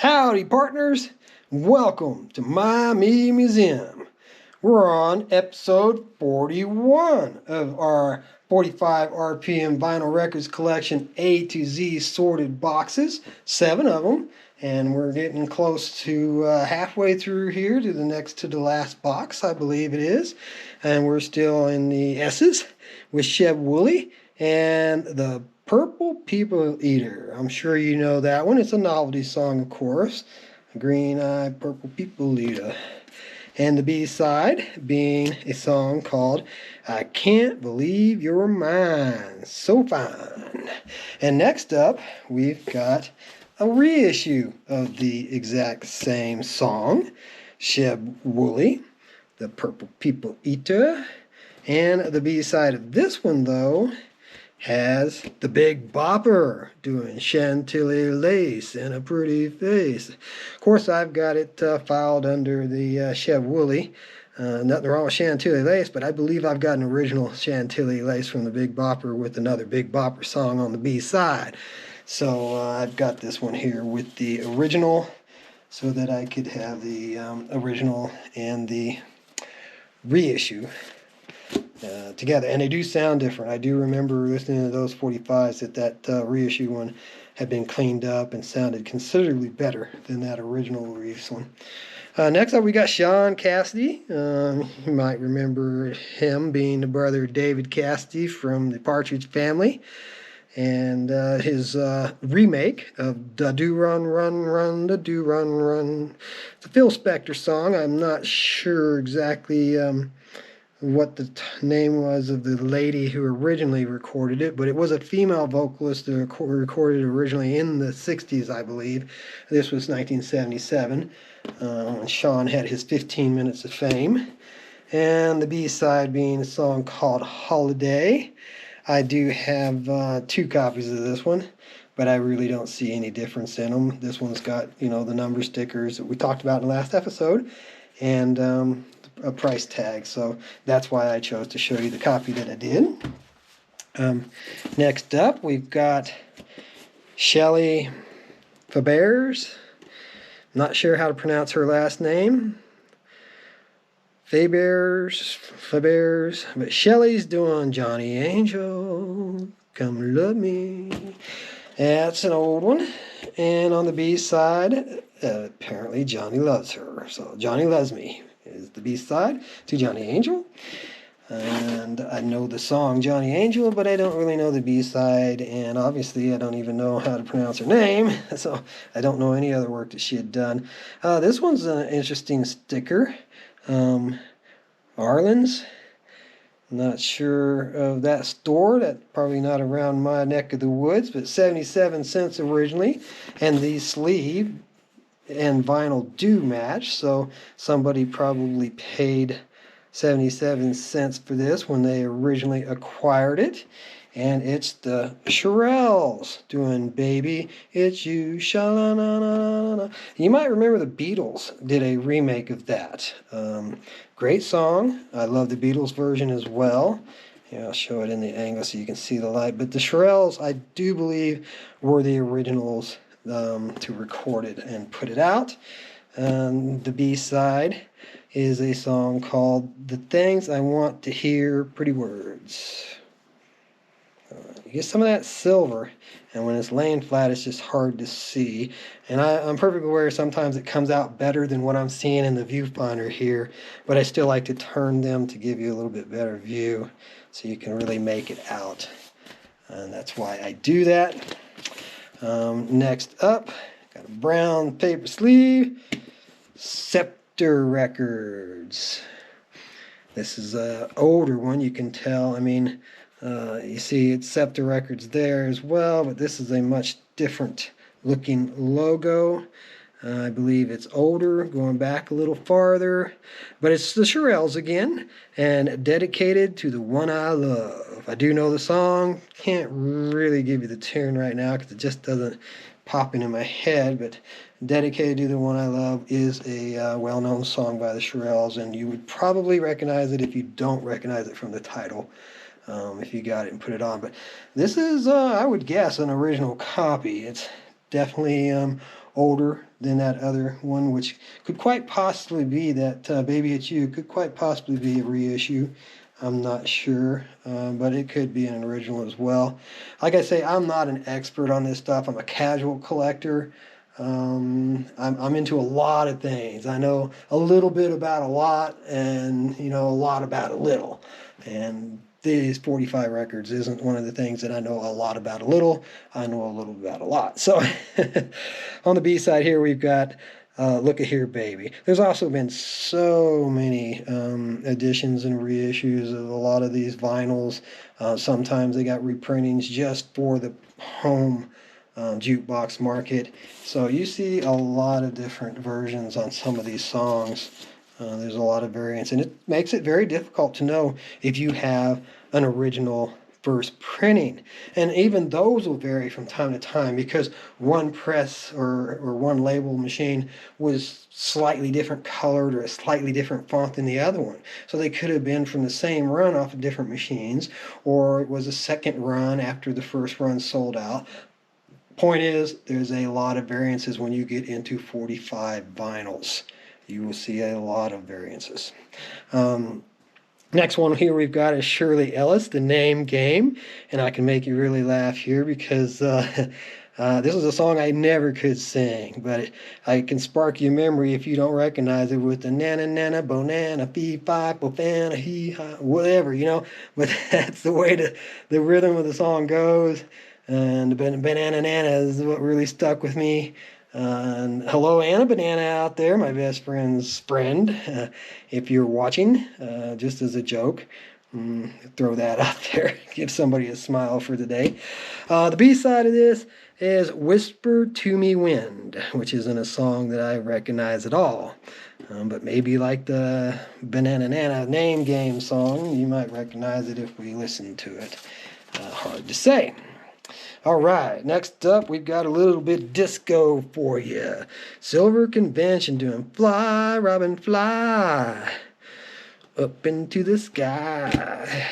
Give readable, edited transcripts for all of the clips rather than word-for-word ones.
Howdy, partners. Welcome to My Me Museum. We're on episode 41 of our 45 RPM vinyl records collection, A to Z sorted boxes, 7 of them, and we're getting close to halfway through here to the next to the last box, I believe it is, and we're still in the S's with Cheb Woolley and the Purple People Eater. I'm sure you know that one. It's a novelty song, of course. Green-eyed purple people eater. And the B-side being a song called I Can't Believe You're Mine. So fine. And next up, we've got a reissue of the exact same song. Cheb Woolley, the Purple People Eater. And the B-side of this one, though, has the Big Bopper doing Chantilly Lace and a Pretty Face. Of course, I've got it filed under the Cheb Woolley. Nothing wrong with Chantilly Lace, but I believe I've got an original Chantilly Lace from the Big Bopper with another Big Bopper song on the B-side. So I've got this one here with the original so that I could have the original and the reissue together, and they do sound different. I do remember listening to those 45s that reissue one had been cleaned up and sounded considerably better than that original release one. Next up, we got Sean Cassidy. You might remember him being the brother of David Cassidy from the Partridge Family, and his remake of Da Do Run Run Run, Da Do Run Run. It's a Phil Spector song. I'm not sure exactly what the name was of the lady who originally recorded it, but it was a female vocalist that recorded originally in the 60s, I believe. This was 1977. Sean had his 15 minutes of fame. And the B-side being a song called Holiday. I do have 2 copies of this one, but I really don't see any difference in them. This one's got, the number stickers that we talked about in the last episode, and a price tag, so that's why I chose to show you the copy that I did. Next up, we've got Shelley Faber's. Not sure how to pronounce her last name. Faber's, but Shelley's doing Johnny Angel, Come Love Me. That's an old one. And on the B-side, apparently Johnny Loves Her. So Johnny Loves Me is the B-side to Johnny Angel. And I know the song Johnny Angel, but I don't really know the B-side, and obviously I don't even know how to pronounce her name, so I don't know any other work that she had done. This one's an interesting sticker. Arlen's. Not sure of that store. That's probably not around my neck of the woods, but 77 cents originally, and the sleeve and vinyl do match, so somebody probably paid 77 cents for this when they originally acquired it. And it's the Shirelles doing Baby It's You, sha-la-na-na-na-na. You might remember the Beatles did a remake of that. Great song. I love the Beatles version as well. I'll show it in the angle so you can see the light. But the Shirelles, I do believe, were the originals to record it and put it out. The B-side is a song called The Things I Want to Hear, Pretty Words. You get some of that silver, and when it's laying flat, it's just hard to see. And I'm perfectly aware sometimes it comes out better than what I'm seeing in the viewfinder here, but I still like to turn them to give you a little bit better view so you can really make it out. And that's why I do that. Next up, got a brown paper sleeve, Scepter Records. This is an older one, you can tell. You see it's Scepter Records there as well, but this is a much different looking logo. I believe it's older, going back a little farther, but it's the Shirelles again, and dedicated to the one I love. I do know the song, can't really give you the tune right now because it just doesn't pop into my head, but dedicated to the one I love is a well-known song by the Shirelles, and you would probably recognize it if you don't recognize it from the title. If you got it and put it on. But this is, I would guess, an original copy. It's definitely older than that other one, which could quite possibly be that Baby It's You could quite possibly be a reissue. I'm not sure, but it could be an original as well. Like I say, I'm not an expert on this stuff. I'm a casual collector. I'm into a lot of things. I know a little bit about a lot, and a lot about a little. And these 45 records isn't one of the things that I know a lot about a little. I know a little about a lot. So on the B side here, we've got Look at Here Baby. There's also been so many editions and reissues of a lot of these vinyls. Sometimes they got reprintings just for the home jukebox market. So you see a lot of different versions on some of these songs. There's a lot of variants, and it makes it very difficult to know if you have an original first printing. And even those will vary from time to time because one press or one label machine was slightly different colored or a slightly different font than the other one. So they could have been from the same run off of different machines, or it was a second run after the first run sold out. Point is, there's a lot of variances when you get into 45 vinyls. You will see a lot of variances. Next one here we've got is Shirley Ellis, The Name Game. And I can make you really laugh here because this is a song I never could sing, but I can spark your memory if you don't recognize it with the nana nana bonana fee fi bofana hee ha, whatever, But that's the way the rhythm of the song goes. And Banana Nana is what really stuck with me. And hello, Anna Banana out there, my best friend's friend. If you're watching, just as a joke, throw that out there. Give somebody a smile for the day. The B side of this is Whisper to Me Wind, which isn't a song that I recognize at all. But maybe like the Banana Nana Name Game song, you might recognize it if we listen to it. Hard to say. All right, next up, we've got a little bit disco for you. Silver Convention doing Fly, Robin, Fly, up into the sky.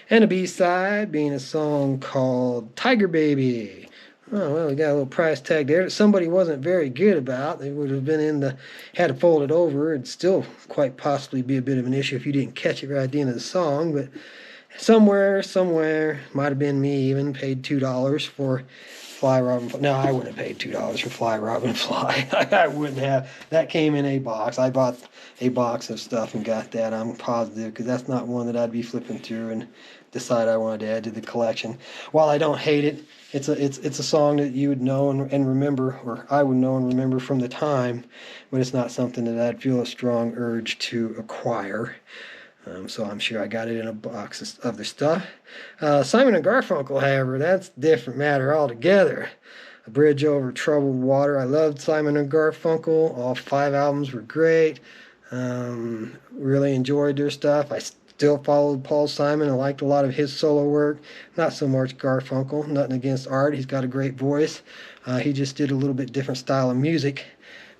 And a B-side being a song called Tiger Baby. Oh, well, we got a little price tag there that somebody wasn't very good about. They would have been had to fold it over. It'd still quite possibly be a bit of an issue if you didn't catch it right at the end of the song, but somewhere, might have been me even, paid $2 for Fly, Robin, Fly. No, I wouldn't have paid $2 for Fly, Robin, Fly. I wouldn't have. That came in a box. I bought a box of stuff and got that, I'm positive, because that's not one that I'd be flipping through and decide I wanted to add to the collection. While I don't hate it, it's a song that you would know and remember, or I would know and remember from the time, but it's not something that I'd feel a strong urge to acquire. So I'm sure I got it in a box of other stuff. Simon and Garfunkel, however, that's a different matter altogether. A Bridge Over Troubled Water. I loved Simon and Garfunkel. All 5 albums were great. Really enjoyed their stuff. I still followed Paul Simon and liked a lot of his solo work. Not so much Garfunkel. Nothing against Art. He's got a great voice. He just did a little bit different style of music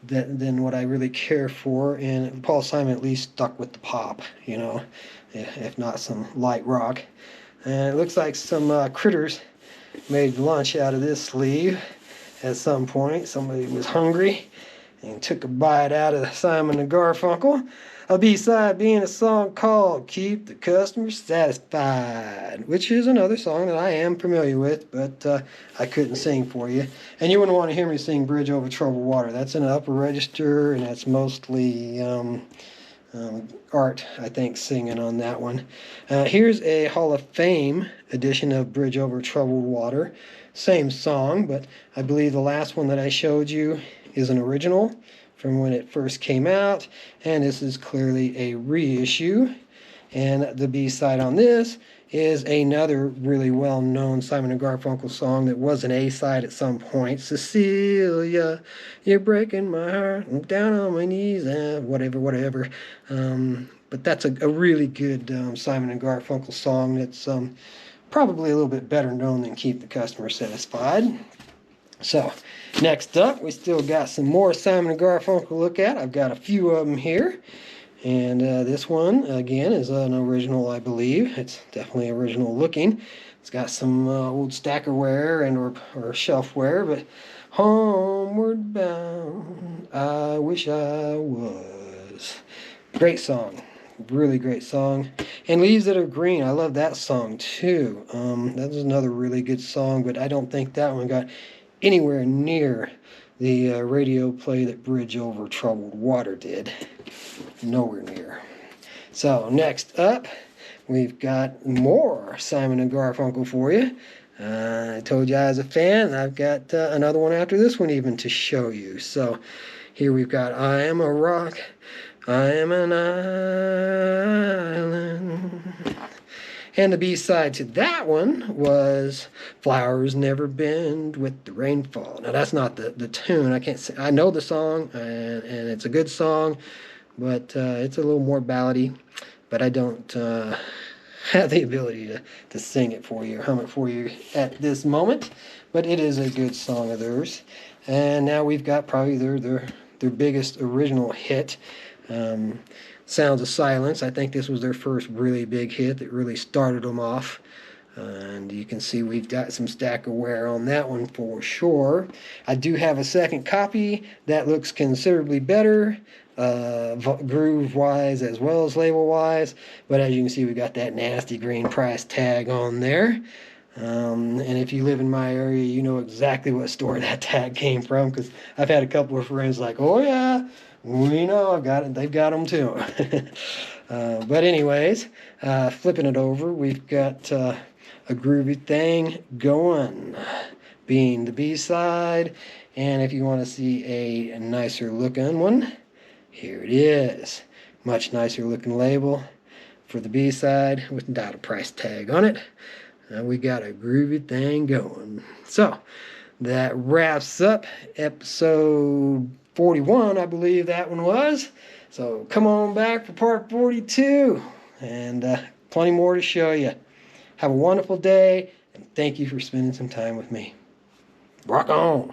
than what I really care for, and Paul Simon at least stuck with the pop, if not some light rock. And it looks like some critters made lunch out of this sleeve at some point. Somebody was hungry and took a bite out of Simon and Garfunkel. A B-side being a song called Keep the Customer Satisfied, which is another song that I am familiar with, but I couldn't sing for you. And you wouldn't want to hear me sing Bridge Over Troubled Water. That's in an upper register, and that's mostly Art, I think, singing on that one. Here's a Hall of Fame edition of Bridge Over Troubled Water. Same song, but I believe the last one that I showed you is an original from when it first came out, and this is clearly a reissue. And the B-side on this is another really well-known Simon & Garfunkel song that was an A-side at some point. Cecilia, you're breaking my heart, I'm down on my knees, whatever. But that's a really good Simon & Garfunkel song that's probably a little bit better known than Keep the Customer Satisfied. So, next up, we still got some more Simon & Garfunkel to look at. I've got a few of them here. And this one, again, is an original, I believe. It's definitely original looking. It's got some old stackerware and or shelfware, but Homeward bound, I wish I was. Great song. Really great song. And Leaves That Are Green, I love that song too. That was another really good song, but I don't think that one got anywhere near the radio play that Bridge Over Troubled Water did. Nowhere near. So next up, we've got more Simon and Garfunkel for you. I told you I was a fan, and I've got another one after this one even to show you. So here we've got I Am a Rock, I Am an Island. And the B-side to that one was Flowers Never Bend with the Rainfall. Now that's not the tune. I can't say, I know the song, and it's a good song, but it's a little more ballady. But I don't have the ability to sing it for you, hum it for you at this moment. But it is a good song of theirs. And now we've got probably their biggest original hit, Sounds of Silence. I think this was their first really big hit that really started them off. And you can see we've got some stack of wear on that one for sure. I do have a second copy that looks considerably better, groove-wise as well as label-wise. But as you can see, we got that nasty green price tag on there. And if you live in my area, you know exactly what store that tag came from, because I've had a couple of friends like, oh yeah, we know, I've got it. They've got them too. But anyways, flipping it over, we've got a groovy thing going, being the B-side. And if you want to see a nicer looking one, here it is. Much nicer looking label for the B-side without a price tag on it. We got a groovy thing going. So that wraps up episode 41, I believe that one was. So come on back for part 42, and plenty more to show you. Have a wonderful day, and thank you for spending some time with me. Rock on!